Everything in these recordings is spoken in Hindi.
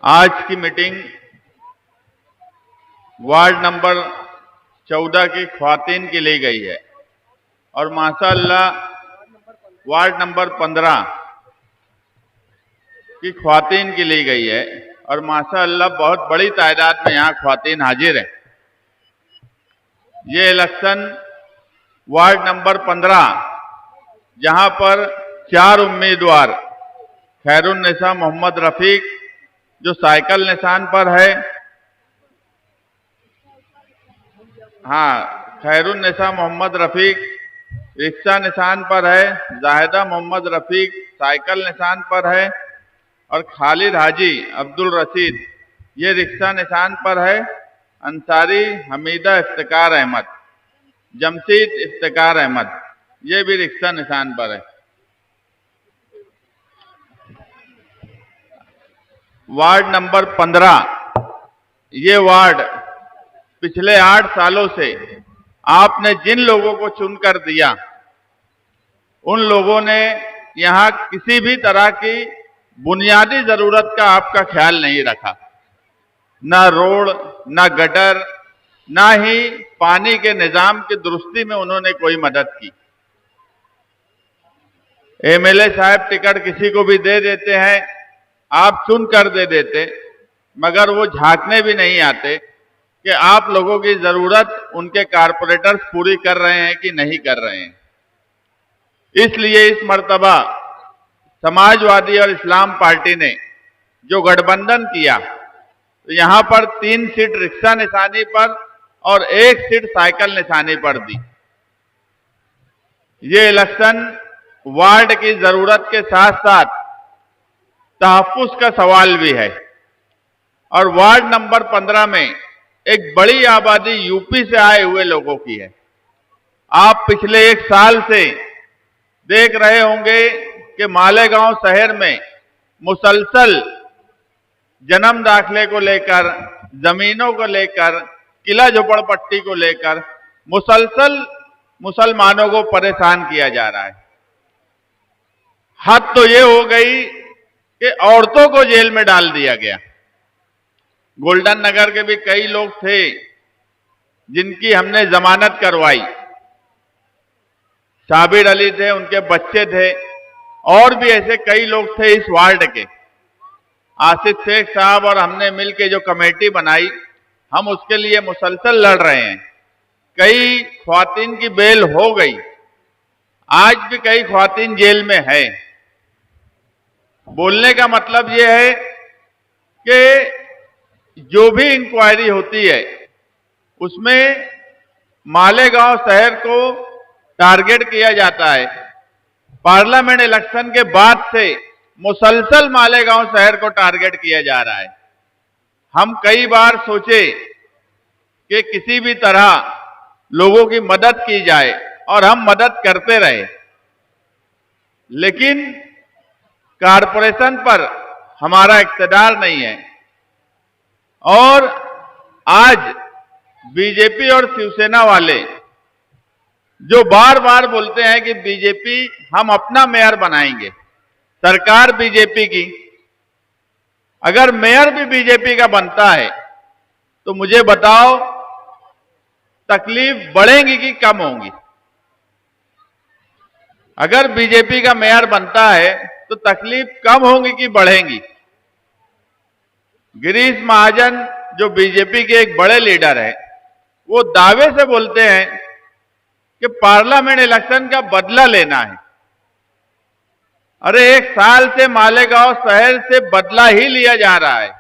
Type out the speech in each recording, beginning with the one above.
आज की मीटिंग वार्ड नंबर 14 की ख्वातीन की ली गई है और माशाअल्लाह वार्ड नंबर 15 की ख्वातीन की ली गई है और माशाअल्लाह बहुत बड़ी तादाद में यहाँ ख्वातीन हाजिर हैं। ये इलेक्शन वार्ड नंबर 15 जहाँ पर 4 उम्मीदवार खैरुन्निसा मोहम्मद रफीक जो साइकिल निशान पर है, खैरुन्निसा मोहम्मद रफीक रिक्शा निशान पर है, जाहिदा मोहम्मद रफीक साइकिल निशान पर है और खालिद हाजी अब्दुल रशीद ये रिक्शा निशान पर है। अंसारी हमीदा इफ्तिकार अहमद, जमशीद इफ्तिकार अहमद ये भी रिक्शा निशान पर है। वार्ड नंबर 15 ये वार्ड पिछले 8 सालों से आपने जिन लोगों को चुनकर दिया उन लोगों ने यहाँ किसी भी तरह की बुनियादी जरूरत का आपका ख्याल नहीं रखा। ना रोड, ना गटर, ना ही पानी के निजाम की दुरुस्ती में उन्होंने कोई मदद की। एमएलए साहब टिकट किसी को भी दे देते हैं, आप चुन कर दे देते, मगर वो झांकने भी नहीं आते कि आप लोगों की जरूरत उनके कारपोरेटर्स पूरी कर रहे हैं कि नहीं कर रहे हैं। इसलिए इस मर्तबा समाजवादी और इस्लाम पार्टी ने जो गठबंधन किया तो यहाँ पर 3 सीट रिक्शा निशानी पर और 1 सीट साइकिल निशानी पर दी। ये इलेक्शन वार्ड की जरूरत के साथ साथ तहफ्फुज़ का सवाल भी है और वार्ड नंबर 15 में एक बड़ी आबादी यूपी से आए हुए लोगों की है। आप पिछले 1 साल से देख रहे होंगे कि मालेगांव शहर में मुसलसल जन्म दाखिले को लेकर, जमीनों को लेकर, किला झोपड़पट्टी को लेकर मुसलसल मुसलमानों को परेशान किया जा रहा है। हद तो ये हो गई कि औरतों को जेल में डाल दिया गया। गोल्डन नगर के भी कई लोग थे जिनकी हमने जमानत करवाई। साबिर अली थे, उनके बच्चे थे और भी ऐसे कई लोग थे इस वार्ड के। आसिफ शेख साहब और हमने मिलकर जो कमेटी बनाई, हम उसके लिए मुसलसल लड़ रहे हैं। कई ख्वातीन की बेल हो गई, आज भी कई ख्वातीन जेल में है। बोलने का मतलब यह है कि जो भी इंक्वायरी होती है उसमें मालेगांव शहर को टारगेट किया जाता है। पार्लियामेंट इलेक्शन के बाद से मुसलसल मालेगांव शहर को टारगेट किया जा रहा है। हम कई बार सोचे कि किसी भी तरह लोगों की मदद की जाए और हम मदद करते रहे, लेकिन कारपोरेशन पर हमारा इख्तियार नहीं है। और आज बीजेपी और शिवसेना वाले जो बार बार बोलते हैं कि बीजेपी हम अपना मेयर बनाएंगे, सरकार बीजेपी की, अगर मेयर भी बीजेपी का बनता है तो मुझे बताओ तकलीफ बढ़ेगी कि कम होगी? अगर बीजेपी का मेयर बनता है तो तकलीफ कम होगी कि बढ़ेगी? गिरीश महाजन जो बीजेपी के एक बड़े लीडर हैं, वो दावे से बोलते हैं कि पार्लियामेंट इलेक्शन का बदला लेना है। अरे 1 साल से मालेगांव शहर से बदला ही लिया जा रहा है,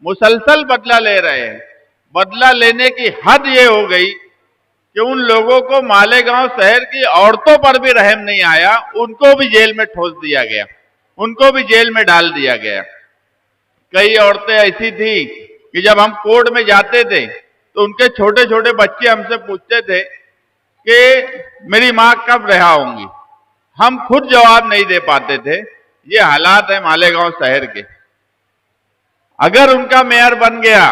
मुसलसल बदला ले रहे हैं। बदला लेने की हद ये हो गई कि उन लोगों को मालेगांव शहर की औरतों पर भी रहम नहीं आया, उनको भी जेल में ठोस दिया गया, उनको भी जेल में डाल दिया गया। कई औरतें ऐसी थी कि जब हम कोर्ट में जाते थे तो उनके छोटे छोटे बच्चे हमसे पूछते थे कि मेरी मां कब रिहा होंगी। हम खुद जवाब नहीं दे पाते थे। ये हालात है मालेगांव शहर के। अगर उनका मेयर बन गया,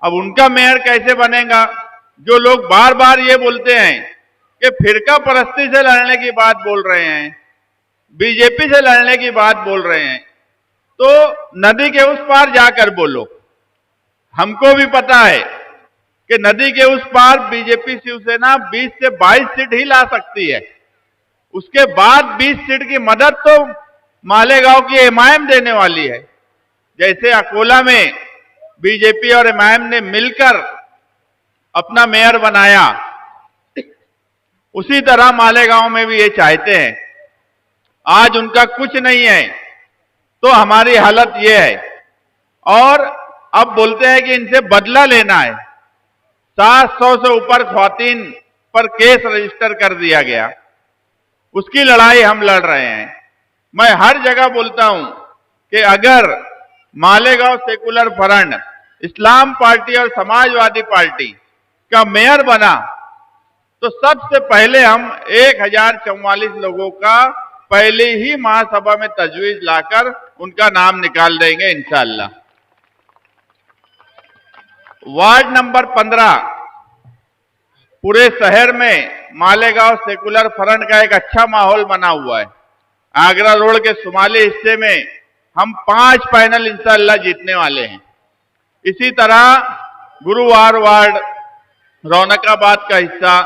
अब उनका मेयर कैसे बनेगा? जो लोग बार बार ये बोलते हैं कि फिरका परस्ती से लड़ने की बात बोल रहे हैं, बीजेपी से लड़ने की बात बोल रहे हैं, तो नदी के उस पार जाकर बोलो। हमको भी पता है कि नदी के उस पार बीजेपी शिवसेना 20 से 22 सीट ही ला सकती है। उसके बाद 20 सीट की मदद तो मालेगांव की एमआईएम देने वाली है। जैसे अकोला में बीजेपी और एमआईएम ने मिलकर अपना मेयर बनाया, उसी तरह मालेगांव में भी ये चाहते हैं। आज उनका कुछ नहीं है तो हमारी हालत ये है, और अब बोलते हैं कि इनसे बदला लेना है। 700 से ऊपर ख्वातीन पर केस रजिस्टर कर दिया गया, उसकी लड़ाई हम लड़ रहे हैं। मैं हर जगह बोलता हूं कि अगर मालेगांव सेकुलर फ्रंट, इस्लाम पार्टी और समाजवादी पार्टी का मेयर बना तो सबसे पहले हम 1044 लोगों का पहले ही महासभा में तजवीज लाकर उनका नाम निकाल देंगे इंशाअल्लाह। वार्ड नंबर 15 पूरे शहर में मालेगांव सेकुलर फ्रंट का एक अच्छा माहौल बना हुआ है। आगरा रोड के शुमाली हिस्से में हम 5 पैनल इंशाअल्लाह जीतने वाले हैं। इसी तरह गुरुवार वार्ड, रौनकाबाद का हिस्सा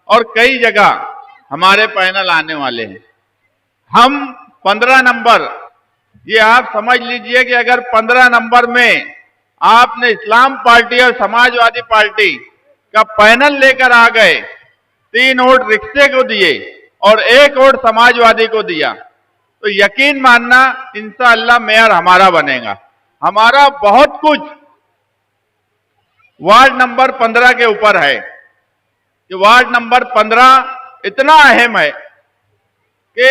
और कई जगह हमारे पैनल आने वाले हैं। हम 15 नंबर, ये आप समझ लीजिए कि अगर 15 नंबर में आपने इस्लाम पार्टी और समाजवादी पार्टी का पैनल लेकर आ गए, 3 वोट रिक्शे को दिए और 1 वोट समाजवादी को दिया, तो यकीन मानना इंशाअल्लाह मेयर हमारा बनेगा। हमारा बहुत कुछ वार्ड नंबर 15 के ऊपर है। कि वार्ड नंबर 15 इतना अहम है कि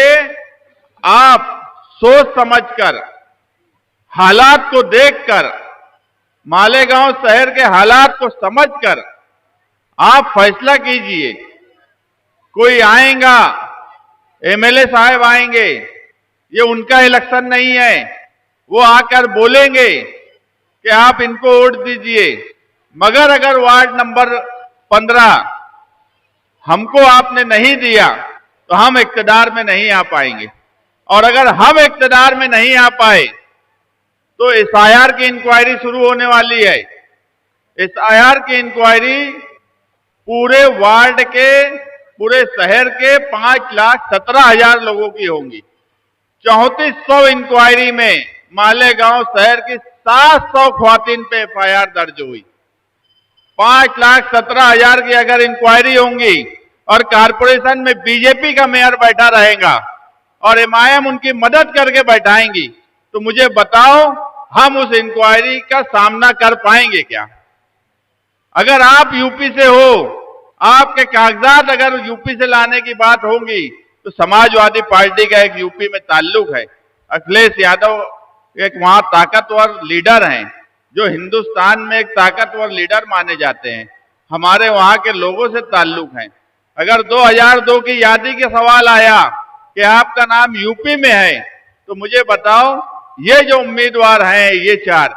आप सोच समझकर, हालात को देखकर, मालेगांव शहर के हालात को समझकर आप फैसला कीजिए। कोई आएगा, एमएलए साहब आएंगे, ये उनका इलेक्शन नहीं है, वो आकर बोलेंगे कि आप इनको वोट दीजिए। मगर अगर वार्ड नंबर 15 हमको आपने नहीं दिया तो हम इक्तदार में नहीं आ पाएंगे, और अगर हम इक्तदार में नहीं आ पाए तो एसआईआर की इंक्वायरी शुरू होने वाली है। एसआईआर की इंक्वायरी पूरे वार्ड के, पूरे शहर के 5,17,000 लोगों की होंगी। 3400 इंक्वायरी में मालेगांव शहर की 700 ख्वातीन पे एफआईआर दर्ज हुई। 5,17,000 की अगर इंक्वायरी होंगी और कारपोरेशन में बीजेपी का मेयर बैठा रहेगा और एमआईएम उनकी मदद करके बैठाएंगी, तो मुझे बताओ हम उस इंक्वायरी का सामना कर पाएंगे क्या? अगर आप यूपी से हो, आपके कागजात अगर यूपी से लाने की बात होगी, तो समाजवादी पार्टी का एक यूपी में ताल्लुक है। अखिलेश यादव एक वहां ताकतवर लीडर हैं, जो हिंदुस्तान में एक ताकतवर लीडर माने जाते हैं। हमारे वहां के लोगों से ताल्लुक है। अगर 2002 की यादी के सवाल आया कि आपका नाम यूपी में है, तो मुझे बताओ ये जो उम्मीदवार हैं, ये 4,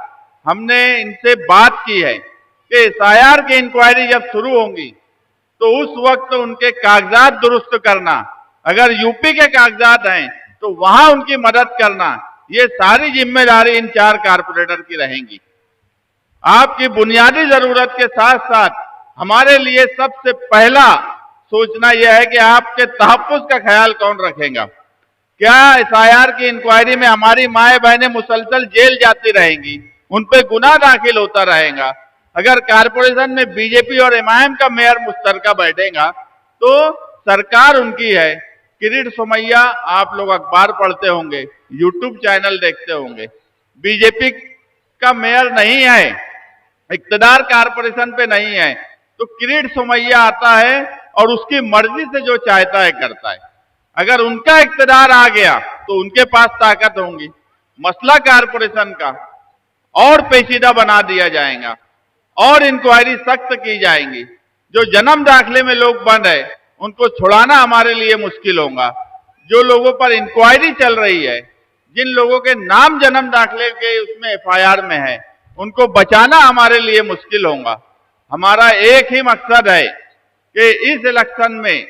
हमने इनसे बात की है कि एसआईआर की इंक्वायरी जब शुरू होंगी तो उस वक्त उनके कागजात दुरुस्त करना, अगर यूपी के कागजात हैं तो वहां उनकी मदद करना, ये सारी जिम्मेदारी इन 4 कारपोरेटर की रहेंगी। आपकी बुनियादी जरूरत के साथ साथ हमारे लिए सबसे पहला सोचना यह है कि आपके तहफ्फुज़ का ख्याल कौन रखेगा। क्या एसआईआर की इंक्वायरी में हमारी माए बहनें मुसलसल जेल जाती रहेंगी, उन पे गुनाह दाखिल होता रहेगा? अगर कारपोरेशन में बीजेपी और एमआईएम का मेयर मुश्तरका बैठेगा तो सरकार उनकी है। किरीट सोमैया, आप लोग अखबार पढ़ते होंगे, यूट्यूब चैनल देखते होंगे, बीजेपी का मेयर नहीं है, इक्तदार कारपोरेशन पे नहीं है, तो किरीट सोमैया आता है और उसकी मर्जी से जो चाहता है करता है। अगर उनका इक्तदार आ गया तो उनके पास ताकत होंगी। मसला कारपोरेशन का और पेचीदा बना दिया जाएगा और इंक्वायरी सख्त की जाएंगी। जो जन्म दाखिले में लोग बंद है उनको छुड़ाना हमारे लिए मुश्किल होगा। जो लोगों पर इंक्वायरी चल रही है, जिन लोगों के नाम जन्म दाखिले के उसमें एफआईआर में है, उनको बचाना हमारे लिए मुश्किल होगा। हमारा एक ही मकसद है कि इस इलेक्शन में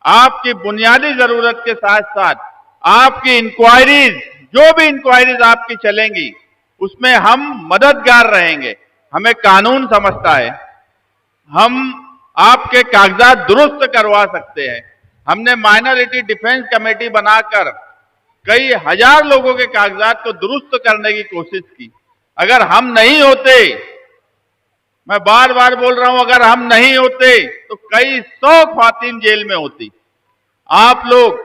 आपकी बुनियादी जरूरत के साथ साथ आपकी इंक्वायरीज जो भी इंक्वायरीज आपकी चलेंगी उसमें हम मददगार रहेंगे। हमें कानून समझता है, हम आपके कागजात दुरुस्त करवा सकते हैं। हमने माइनॉरिटी डिफेंस कमेटी बनाकर कई हजार लोगों के कागजात को दुरुस्त करने की कोशिश की। अगर हम नहीं होते, मैं बार बार बोल रहा हूं, अगर हम नहीं होते तो कई 100 ख्वातीन जेल में होती। आप लोग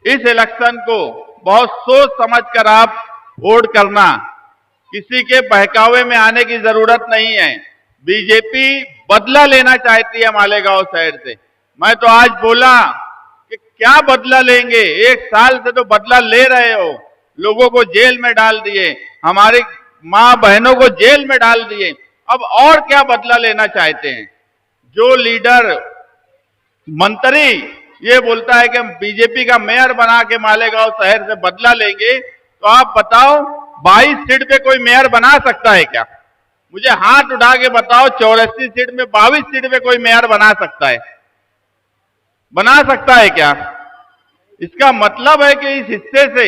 इस इलेक्शन को बहुत सोच समझकर आप वोट करना, किसी के बहकावे में आने की जरूरत नहीं है। बीजेपी बदला लेना चाहती है मालेगांव शहर से। मैं तो आज बोला कि क्या बदला लेंगे, 1 साल से तो बदला ले रहे हो, लोगों को जेल में डाल दिए, हमारी मां बहनों को जेल में डाल दिए, अब और क्या बदला लेना चाहते हैं। जो लीडर मंत्री ये बोलता है कि हम बीजेपी का मेयर बना के मालेगांव शहर से बदला लेंगे, तो आप बताओ 22 सीट पे कोई मेयर बना सकता है क्या? मुझे हाथ उठा के बताओ, 84 सीट में 22 सीट पे कोई मेयर बना सकता है? बना सकता है क्या? इसका मतलब है कि इस हिस्से से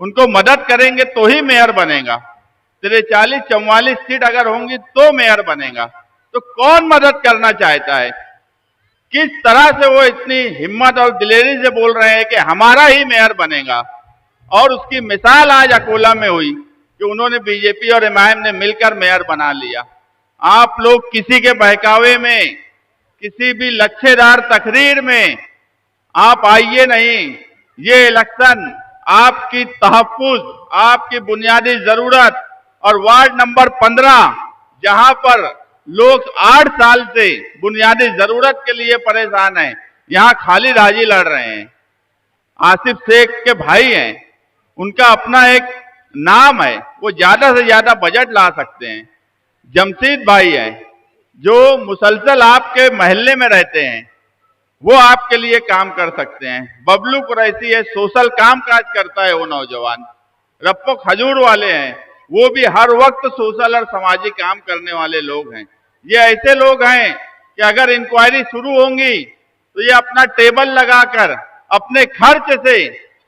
उनको मदद करेंगे तो ही मेयर बनेगा। 43-44 सीट अगर होंगी तो मेयर बनेगा। तो कौन मदद करना चाहता है? किस तरह से वो इतनी हिम्मत और दिलेरी से बोल रहे हैं कि हमारा ही मेयर बनेगा। और उसकी मिसाल आज अकोला में हुई कि उन्होंने बीजेपी और एमआईएम ने मिलकर मेयर बना लिया। आप लोग किसी के बहकावे में, किसी भी लच्छेदार तकरीर में आप आइए नहीं। ये इलेक्शन आपकी तहफ्फुज, आपकी बुनियादी जरूरत और वार्ड नंबर 15 जहां पर लोग 8 साल से बुनियादी जरूरत के लिए परेशान हैं, यहां खाली राजी लड़ रहे हैं। आसिफ शेख के भाई हैं, उनका अपना एक नाम है, वो ज्यादा से ज्यादा बजट ला सकते हैं। जमशीद भाई हैं जो मुसलसल आपके मोहल्ले में रहते हैं, वो आपके लिए काम कर सकते हैं। बबलू कुरैशी है, सोशल काम काज करता है वो नौजवान। रप्पो खजूर वाले हैं, वो भी हर वक्त सोशल और सामाजिक काम करने वाले लोग हैं। ये ऐसे लोग हैं कि अगर इंक्वायरी शुरू होंगी तो ये अपना टेबल लगाकर अपने खर्च से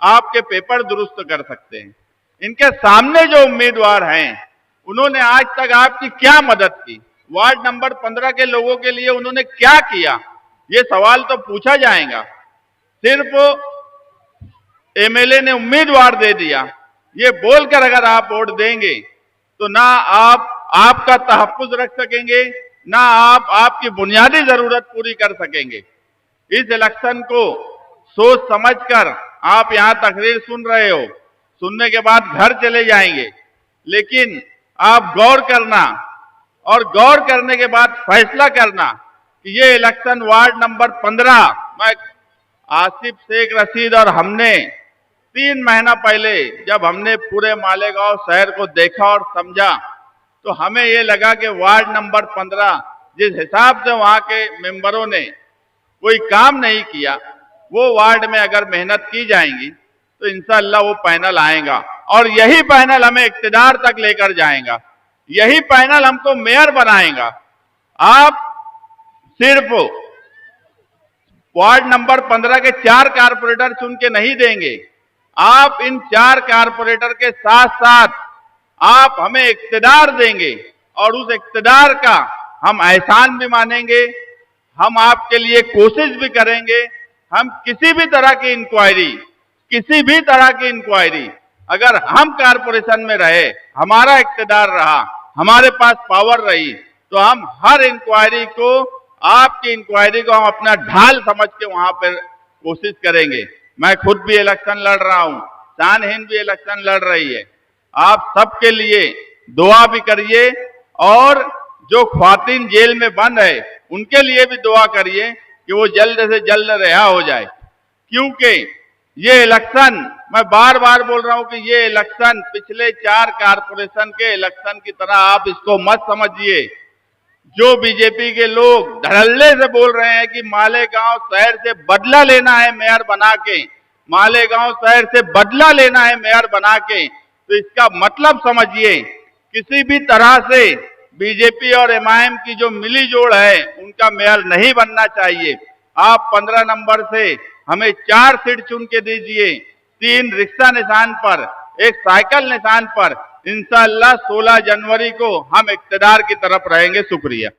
आपके पेपर दुरुस्त कर सकते हैं। इनके सामने जो उम्मीदवार हैं, उन्होंने आज तक आपकी क्या मदद की? वार्ड नंबर 15 के लोगों के लिए उन्होंने क्या किया? ये सवाल तो पूछा जाएगा। सिर्फ एमएलए ने उम्मीदवार दे दिया, ये बोलकर अगर आप वोट देंगे तो ना आप आपका तहफ्फुज रख सकेंगे, ना आप आपकी बुनियादी जरूरत पूरी कर सकेंगे। इस इलेक्शन को सोच समझकर आप यहां तकरीर सुन रहे हो, सुनने के बाद घर चले जाएंगे, लेकिन आप गौर करना और गौर करने के बाद फैसला करना कि ये इलेक्शन वार्ड नंबर 15, मैं आसिफ शेख रशीद और हमने 3 महीना पहले जब हमने पूरे मालेगांव शहर को देखा और समझा, तो हमें ये लगा कि वार्ड नंबर 15 जिस हिसाब से वहां के मेंबरों ने कोई काम नहीं किया, वो वार्ड में अगर मेहनत की जाएंगी तो इंशाअल्लाह वो पैनल आएगा और यही पैनल हमें इक्तिदार तक लेकर जाएगा, यही पैनल हमको मेयर बनाएगा। आप सिर्फ वार्ड नंबर 15 के 4 कारपोरेटर चुन के नहीं देंगे, आप इन 4 कारपोरेटर के साथ साथ आप हमें इक्तिदार देंगे और उस इक्तिदार का हम एहसान भी मानेंगे, हम आपके लिए कोशिश भी करेंगे। हम किसी भी तरह की इंक्वायरी अगर हम कारपोरेशन में रहे, हमारा इक्तिदार रहा, हमारे पास पावर रही, तो हम हर इंक्वायरी को, आपकी इंक्वायरी को हम अपना ढाल समझ के वहां पर कोशिश करेंगे। मैं खुद भी इलेक्शन लड़ रहा हूं, शान हिंद भी इलेक्शन लड़ रही है। आप सबके लिए दुआ भी करिए और जो ख्वातीन जेल में बंद है उनके लिए भी दुआ करिए कि वो जल्द से जल्द रिहा हो जाए। क्योंकि ये इलेक्शन, मैं बार बार बोल रहा हूं कि ये इलेक्शन पिछले 4 कारपोरेशन के इलेक्शन की तरह आप इसको मत समझिए। जो बीजेपी के लोग धड़ल्ले से बोल रहे हैं कि मालेगांव शहर से बदला लेना है मेयर बना के, मालेगांव शहर से बदला लेना है मेयर बना के, तो इसका मतलब समझिए, किसी भी तरह से बीजेपी और एमआईएम की जो मिली जोड़ है उनका मेयर नहीं बनना चाहिए। आप 15 नंबर से हमें 4 सीट चुन के दीजिए, 3 रिक्शा निशान पर, एक साइकिल निशान पर इंशाअल्लाह 16 जनवरी को हम इक्तदार की तरफ रहेंगे। शुक्रिया।